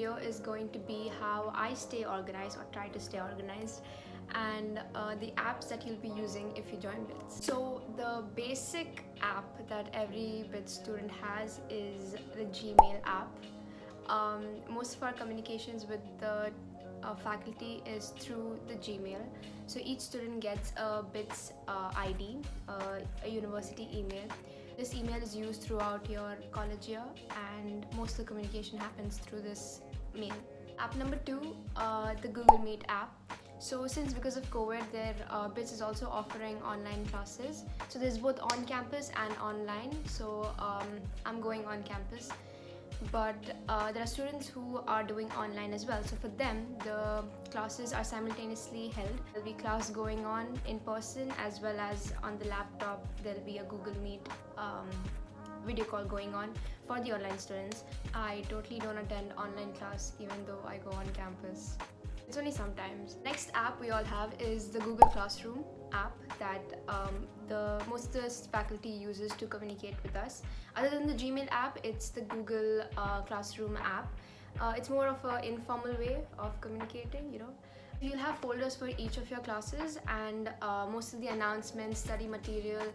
video is going to be how I stay organized or try to stay organized, and the apps that you'll be using if you join BITS. So the basic app that every BITS student has is the Gmail app. Most of our communications with the faculty is through the Gmail. So each student gets a BITS ID, a university email. This email is used throughout your college year, and most of the communication happens through this mail. App number 2, the Google Meet app. So since because of COVID, BITS is also offering online classes. So there's both on campus and online. So I'm going on campus. But there are students who are doing online as well. So for them, the classes are simultaneously held. There'll be class going on in person as well as on the laptop. There'll be a Google Meet video call going on for the online students. I totally don't attend online class even though I go on campus. It's only sometimes. Next app we all have is the Google Classroom app that most of the faculty uses to communicate with us. Other than the Gmail app, it's the Google Classroom app. It's more of an informal way of communicating, you know. You'll have folders for each of your classes, and most of the announcements, study material,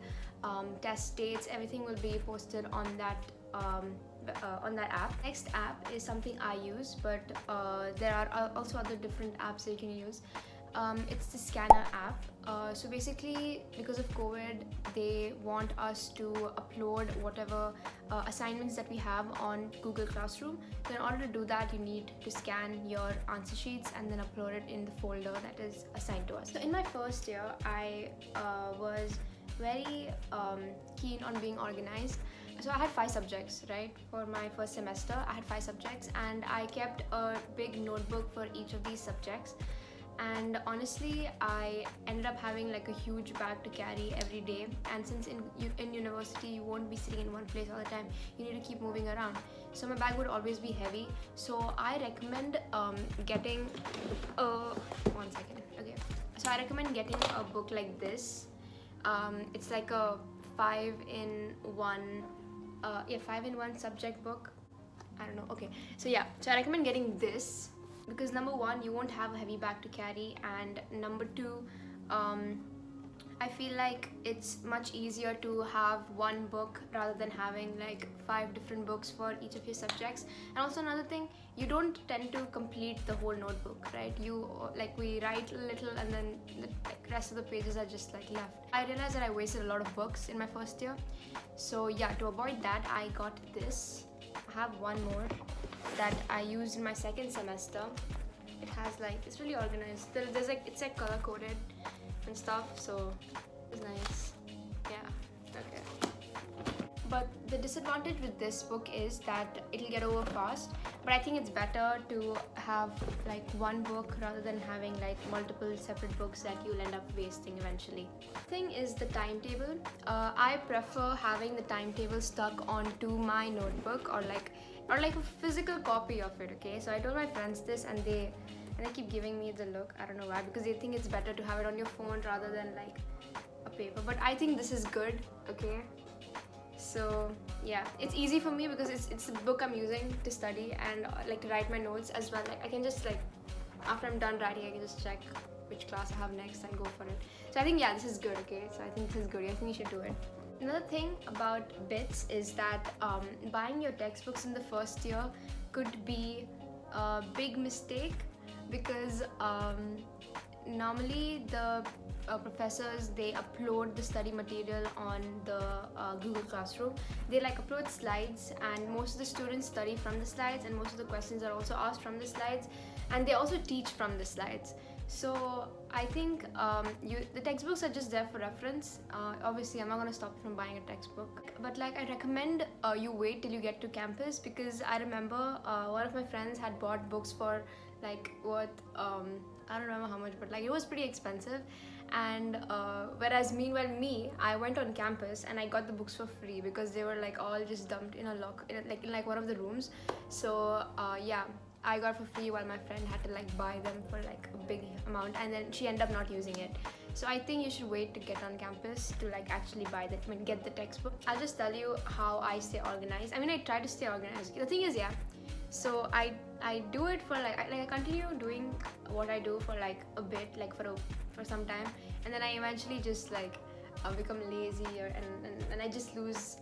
test dates, everything will be posted on that app. Next app is something I use, but there are also other different apps that you can use. It's the Scanner app. So basically, because of COVID, they want us to upload whatever assignments that we have on Google Classroom. So in order to do that, you need to scan your answer sheets and then upload it in the folder that is assigned to us. So in my first year, I was very keen on being organized. So I had 5 subjects, right? For my first semester, I had 5 subjects, and I kept a big notebook for each of these subjects. And honestly, I ended up having like a huge bag to carry every day. And since in university, you won't be sitting in one place all the time. You need to keep moving around. So my bag would always be heavy. So I recommend getting one second. Okay. So I recommend getting a book like this. It's like a 5-in-1 5-in-1 subject book. I don't know. Okay, so yeah, so I recommend getting this because number 1, you won't have a heavy bag to carry, and number 2, I feel like it's much easier to have one book rather than having like 5 different books for each of your subjects. And also another thing, you don't tend to complete the whole notebook, right? We write a little and then the rest of the pages are just like left. I realized that I wasted a lot of books in my first year. So yeah, to avoid that, I got this. I have one more that I used in my second semester. It has it's really organized. There's it's like color coded and stuff, so it's nice. Yeah, okay. But the disadvantage with this book is that it'll get over fast. But I think it's better to have like one book rather than having like multiple separate books that you'll end up wasting eventually. Thing is the timetable. I prefer having the timetable stuck onto my notebook or like a physical copy of it. Okay, so I told my friends this, and they keep giving me the look. I don't know why, because they think it's better to have it on your phone rather than like a paper. But I think this is good. Okay. So yeah, it's easy for me because it's the book I'm using to study and like to write my notes as well. Like I can just after I'm done writing, I can just check which class I have next and go for it. So I think yeah, this is good. Okay, so I think this is good. I think you should do it. Another thing about BITS is that buying your textbooks in the first year could be a big mistake because normally the professors, they upload the study material on the Google Classroom. They upload slides, and most of the students study from the slides, and most of the questions are also asked from the slides, and they also teach from the slides. So I think the textbooks are just there for reference. Obviously, I'm not going to stop you from buying a textbook, but I recommend you wait till you get to campus, because I remember one of my friends had bought books for worth I don't remember how much, but it was pretty expensive. And whereas meanwhile I went on campus and I got the books for free because they were all just dumped in a in one of the rooms. So yeah, I got for free while my friend had to buy them for a big amount, and then she ended up not using it. So I think you should wait to get on campus to actually buy get the textbook. I'll just tell you how I stay organized. I mean, I try to stay organized. The thing is, yeah, So I do it for like I continue doing what I do for like a bit, like for some time, and then I eventually just like become lazy and I just lose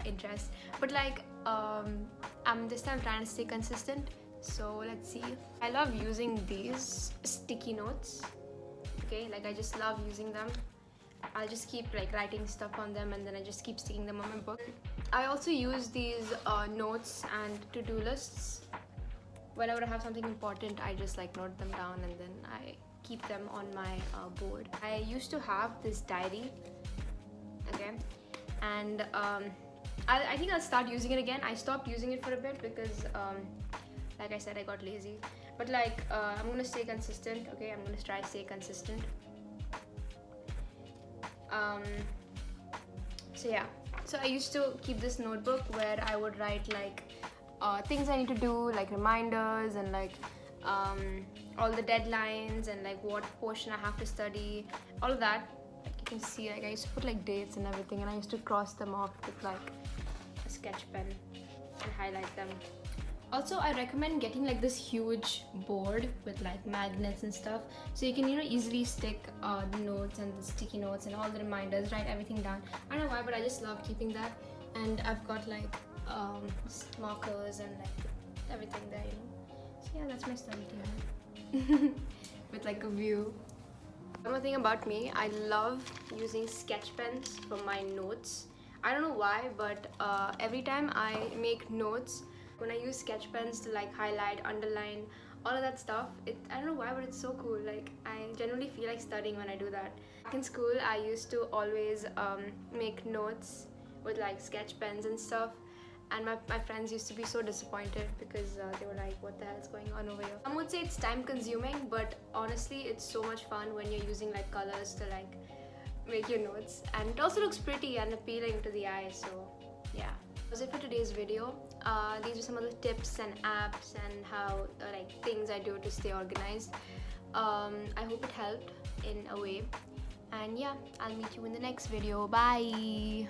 interest. But like I'm this time trying to stay consistent. So let's see. I love using these sticky notes. Okay, like I just love using them. I'll just keep like writing stuff on them, and then I just keep sticking them on my book. I also use these notes and to-do lists. Whenever I have something important, I just like note them down, and then I keep them on my board. I used to have this diary, okay, and I think I'll start using it again. I stopped using it for a bit because like I said, I got lazy. But like I'm gonna stay consistent. Okay, I'm gonna try to stay consistent. So yeah, so I used to keep this notebook where I would write like things I need to do, like reminders, and like all the deadlines, and like what portion I have to study, all of that. Like you can see, like I used to put like dates and everything, and I used to cross them off with like a sketch pen and highlight them. Also, I recommend getting like this huge board with like magnets and stuff, so you can, you know, easily stick the notes and the sticky notes and all the reminders, write everything down. I don't know why, but I just love keeping that. And I've got like markers and like everything there, you know. So yeah, that's my study table with like a view. One more thing about me, I love using sketch pens for my notes. I don't know why, but every time I make notes, when I use sketch pens to like highlight, underline, all of that stuff, I don't know why, but it's so cool. Like I generally feel like studying when I do that. Back in school, I used to always make notes with like sketch pens and stuff, and my friends used to be so disappointed because they were like, what the hell is going on over here? Some would say it's time consuming, but honestly it's so much fun when you're using like colors to like make your notes, and it also looks pretty and appealing to the eye. So yeah, that's it for today's video. These are some of the tips and apps and how like things I do to stay organized. I hope it helped in a way, and yeah, I'll meet you in the next video. Bye.